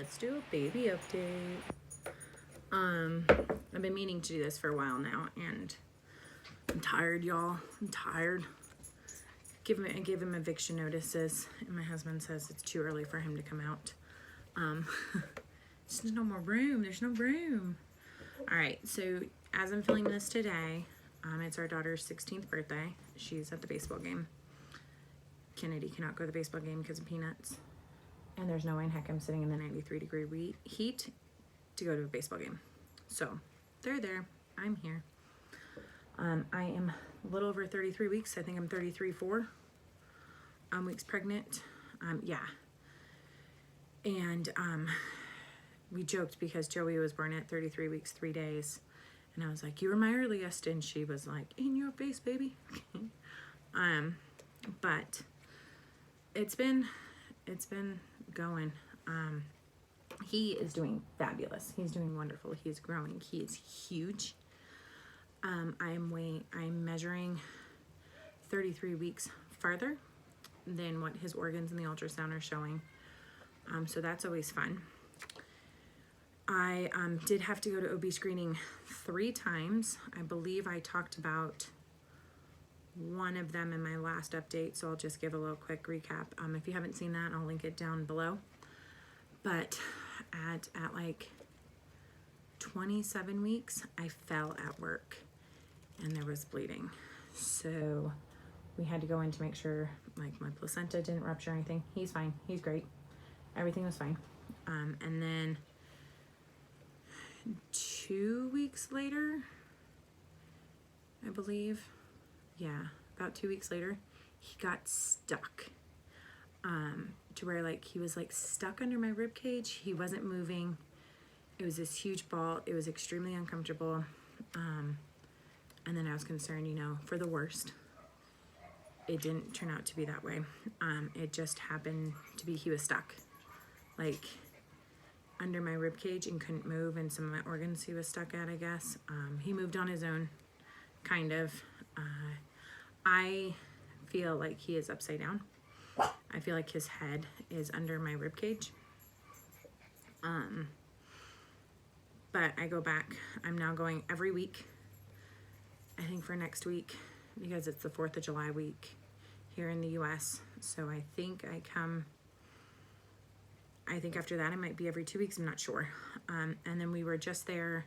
Let's do a baby update. I've been meaning to do this for a while now, and I'm tired, y'all. I'm tired. I gave him eviction notices, and my husband says it's too early for him to come out. There's no more room. There's no room. All right, so as I'm filming this today, it's our daughter's 16th birthday. She's at the baseball game. Kennedy cannot go to the baseball game because of peanuts. And there's no way in heck I'm sitting in the 93-degree heat to go to a baseball game. So they're there. I'm here. I am a little over 33 weeks. I think I'm 33.4 weeks pregnant. Yeah. And we joked because Joey was born at 33 weeks, 3 days. And I was like, you were my earliest. And she was like, in your face, baby. But it's been going. He is doing fabulous. He's doing wonderful. He's growing. He is huge. I'm measuring 33 weeks farther than what his organs in the ultrasound are showing. So that's always fun. I did have to go to OB screening 3 times. I believe I talked about one of them in my last update, so I'll just give a little quick recap. If you haven't seen that, I'll link it down below. But at like 27 weeks, I fell at work and there was bleeding. So we had to go in to make sure like my placenta didn't rupture or anything. He's fine. He's great. Everything was fine. And then 2 weeks later, I believe, yeah, about 2 weeks later, he got stuck. To where like he was like stuck under my rib cage. He wasn't moving. It was this huge ball. It was extremely uncomfortable. And then I was concerned, for the worst. It didn't turn out to be that way. It just happened to be he was stuck, like under my rib cage and couldn't move, and some of my organs he was stuck at, I guess. He moved on his own, kind of. I feel like he is upside down. I feel like his head is under my rib cage. But I go back. I'm now going every week. I think for next week, because it's the 4th of July week here in the US. So I think after that, I might be every 2 weeks. I'm not sure. And then we were just there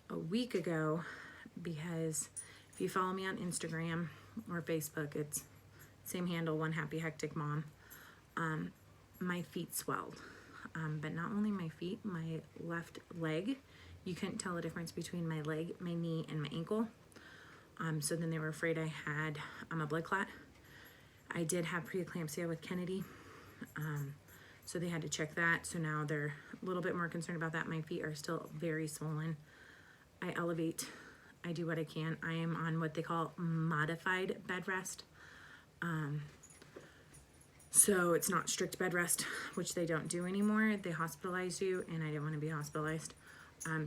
a week ago because if you follow me on Instagram or Facebook, it's same handle, One Happy Hectic Mom. My feet swelled. But not only my feet, my left leg. You couldn't tell the difference between my leg, my knee, and my ankle. So then they were afraid I had a blood clot. I did have preeclampsia with Kennedy. So they had to check that. So now they're a little bit more concerned about that. My feet are still very swollen. I elevate. I do what I can. I am on what they call modified bed rest. So it's not strict bed rest, which they don't do anymore. They hospitalize you, and I didn't want to be hospitalized.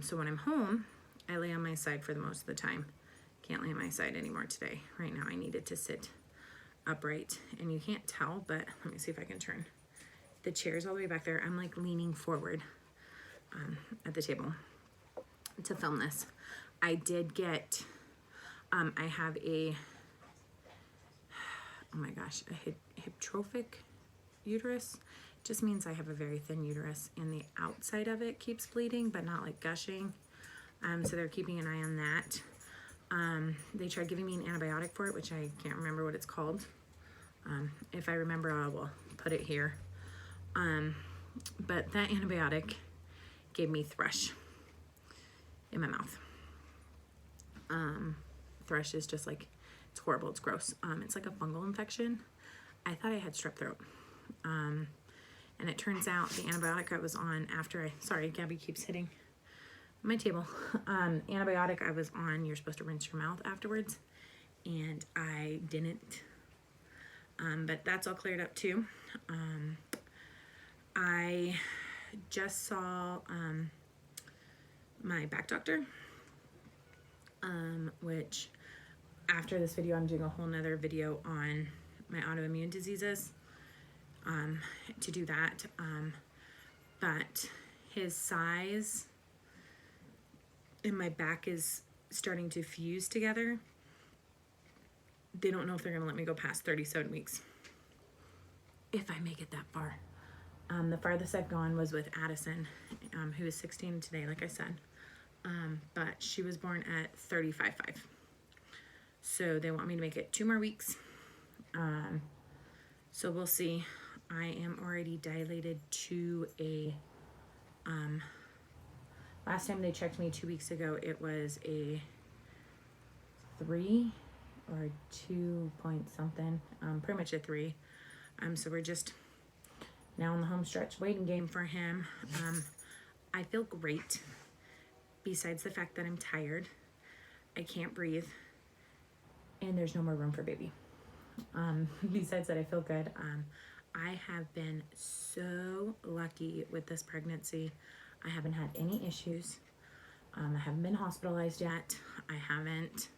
So when I'm home, I lay on my side for the most of the time. Can't lay on my side anymore today. Right now I needed to sit upright, and you can't tell, but let me see if I can turn. The chair's all the way back there. I'm like leaning forward at the table to film this. I did get, I have a, oh my gosh, a hypertrophic uterus. Just means I have a very thin uterus and the outside of it keeps bleeding, but not like gushing. So they're keeping an eye on that. They tried giving me an antibiotic for it, which I can't remember what it's called. If I remember, I will put it here. But that antibiotic gave me thrush in my mouth. Thrush is just like, it's horrible, it's gross. It's like a fungal infection. I thought I had strep throat. And it turns out the antibiotic I was on after sorry, Gabby keeps hitting my table. Antibiotic I was on, you're supposed to rinse your mouth afterwards, and I didn't. But that's all cleared up too. I just saw my back doctor, which after this video, I'm doing a whole nother video on my autoimmune diseases to do that. but his size and my back is starting to fuse together. They don't know if they're going to let me go past 37 weeks. If I make it that far. The farthest I've gone was with Addison, who is 16 today, like I said. But she was born at 35.5. So they want me to make it 2 more weeks. So we'll see. I am already dilated to a, last time they checked me 2 weeks ago, it was a 3 or 2 point something, pretty much a 3. So we're just now in the home stretch waiting game for him. I feel great. Besides the fact that I'm tired, I can't breathe, and there's no more room for baby. Besides that, I feel good. I have been so lucky with this pregnancy. I haven't had any issues. I haven't been hospitalized yet. I haven't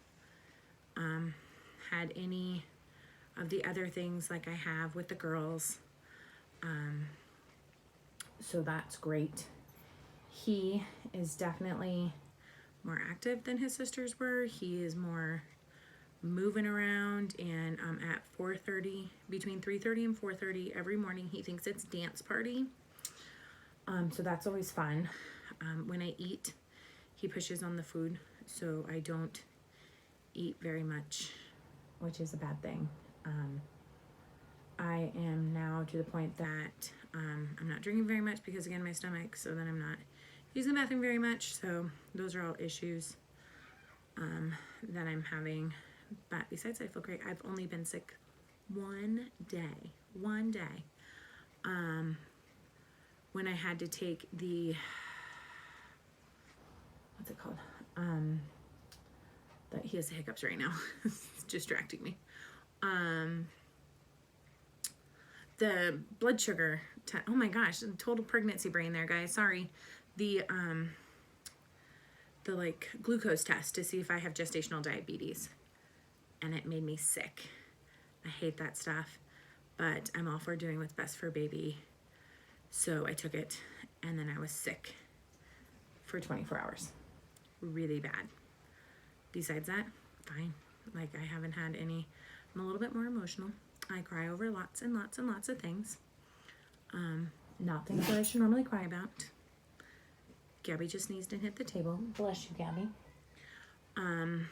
had any of the other things like I have with the girls. So that's great. He is definitely more active than his sisters were. He is more moving around, and at 4:30, between 3:30 and 4:30 every morning, he thinks it's dance party. So that's always fun. When I eat, he pushes on the food, so I don't eat very much, which is a bad thing. I am now to the point that I'm not drinking very much because, again, my stomach, so then I'm not using the bathroom very much. So those are all issues that I'm having. But besides, I feel great. I've only been sick one day. When I had to take the, what's it called? That he has the hiccups right now. It's distracting me. The blood sugar oh my gosh, total pregnancy brain there, guys. Sorry. The like glucose test to see if I have gestational diabetes, and it made me sick. I hate that stuff, but I'm all for doing what's best for baby. So I took it, and then I was sick for 24 hours. Really bad. Besides that, fine. Like, I haven't had any. I'm a little bit more emotional. I cry over lots and lots and lots of things. Not things that I should normally cry about. Gabby just sneezed and hit the table. Bless you, Gabby. And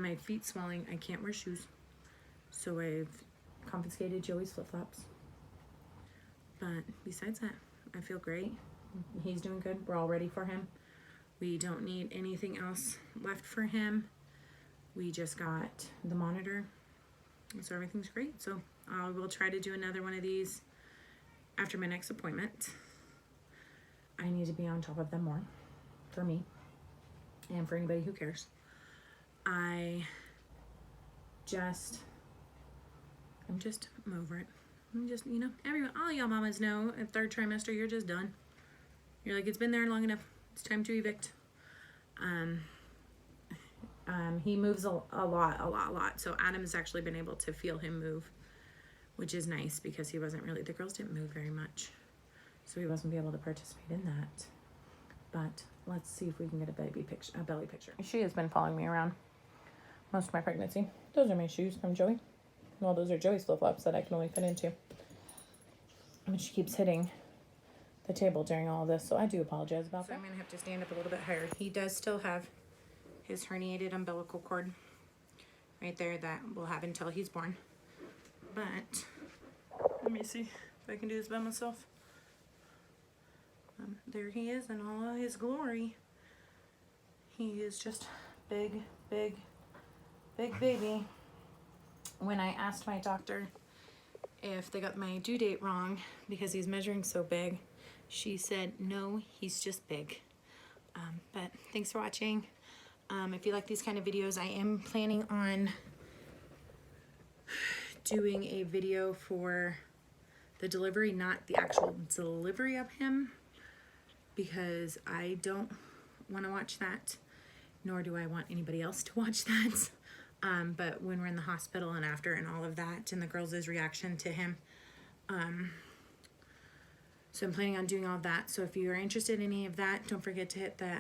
my feet swelling. I can't wear shoes. So I've confiscated Joey's flip-flops. But besides that, I feel great. He's doing good. We're all ready for him. We don't need anything else left for him. We just got the monitor. So everything's great. So I will try to do another one of these after my next appointment. I need to be on top of them more for me and for anybody who cares. I'm over it. I'm just, everyone, all y'all mamas know at 3rd trimester, you're just done. You're like, it's been there long enough. It's time to evict. He moves a lot. So Adam's actually been able to feel him move, which is nice because he wasn't really, the girls didn't move very much. So he wasn't able to participate in that. But let's see if we can get a belly picture. She has been following me around most of my pregnancy. Those are my shoes from Joey. Well, those are Joey's flip-flops that I can only fit into. And she keeps hitting the table during all this, so I do apologize about that. I'm going to have to stand up a little bit higher. He does still have his herniated umbilical cord right there that we'll have until he's born. But let me see if I can do this by myself. There he is in all of his glory. He is just big baby. When I asked my doctor if they got my due date wrong because he's measuring so big, she said, no, he's just big. But thanks for watching. If you like these kind of videos, I am planning on doing a video for the delivery, not the actual delivery of him, because I don't want to watch that, nor do I want anybody else to watch that. But when we're in the hospital and after and all of that, and the girls' reaction to him, So I'm planning on doing all that. So if you're interested in any of that, don't forget to hit the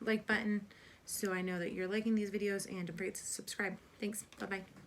like button so I know that you're liking these videos, and don't forget to subscribe. Thanks. Bye-bye.